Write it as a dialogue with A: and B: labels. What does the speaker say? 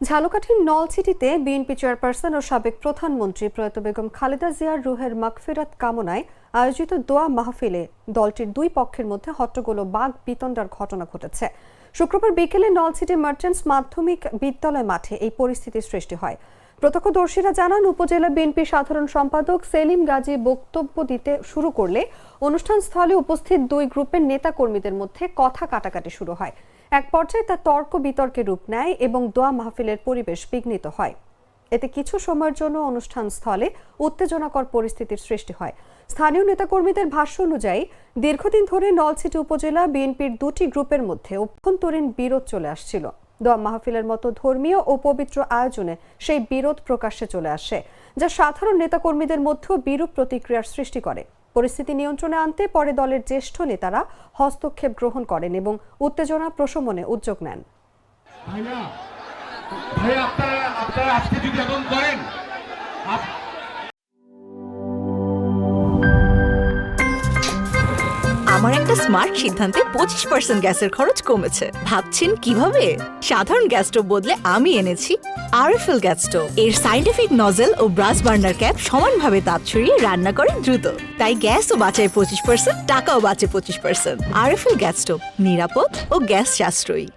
A: ঝালকাঠির নলছিটিতে BNP chairperson ও সাবেক প্রধানমন্ত্রী প্রয়াত বেগম খালেদা জিয়ার রুহের মাগফিরাত কামনায় আয়োজিত দোয়া মাহফিলে দলটির দুই পক্ষের মধ্যে হট্টগোল ও বাগ বিতণ্ডার ঘটনা ঘটেছে। শুক্রবার বিকেলে নলছিটি মার্চেন্টস মাধ্যমিক বিদ্যালয় মাঠে এই পরিস্থিতির সৃষ্টি হয়। প্রত্যক্ষদর্শীরা জানান, উপজেলা বিএনপি সাধারণ সম্পাদক সেলিম গাজী বক্তব্য দিতে শুরু করলে অনুষ্ঠান স্থলে উপস্থিত দুই গ্রুপের নেতা কর্মীদের মধ্যে কথা কাটাকাটি শুরু হয়। এক পর্যায়ে তা তর্ক বিতর্কে রূপ নেয় এবং দোয়া মাহফিলের পরিবেশ বিঘ্নিত হয়। এতে কিছু সময়ের জন্য অনুষ্ঠান স্থলে উত্তেজনাকর পরিস্থিতির সৃষ্টি হয়। স্থানীয় নেতাকর্মীদের ভাষ্য অনুযায়ী দীর্ঘদিন ধরে নলছিটি উপজেলা বিএনপির দুটি গ্রুপের মধ্যে অভ্যন্তরীণ বিরোধ চলে আসছিল। দোয়া মাহফিলের মতো ধর্মীয় ও পবিত্র আয়োজনে সেই বিরোধ প্রকাশ্যে চলে আসে, যা সাধারণ নেতাকর্মীদের মধ্যেও বিরূপ প্রতিক্রিয়ার সৃষ্টি করে। পরিস্থিতি নিয়ন্ত্রণে আনতে পরে দলের জ্যেষ্ঠ নেতারা হস্তক্ষেপ গ্রহণ করেন এবং উত্তেজনা প্রশমনে উদ্যোগ নেন।
B: আমার একটা স্মার্ট সিদ্ধান্তে 25% গ্যাসের খরচ কমেছে। ভাবছেন কিভাবে? সাধারণ গ্যাস স্টোভ বদলে আমি এনেছি আরএফএল গ্যাস স্টোভ। এর সাইন্টিফিক নজল ও ব্রাস বার্নার ক্যাপ সমানভাবে তাপ ছড়িয়ে রান্না করে দ্রুত, তাই গ্যাসও বাঁচায় 25%, টাকাও বাঁচে 25%। আরএফএল গ্যাস স্টোভ নিরাপদ ও গ্যাস সাশ্রয়ী।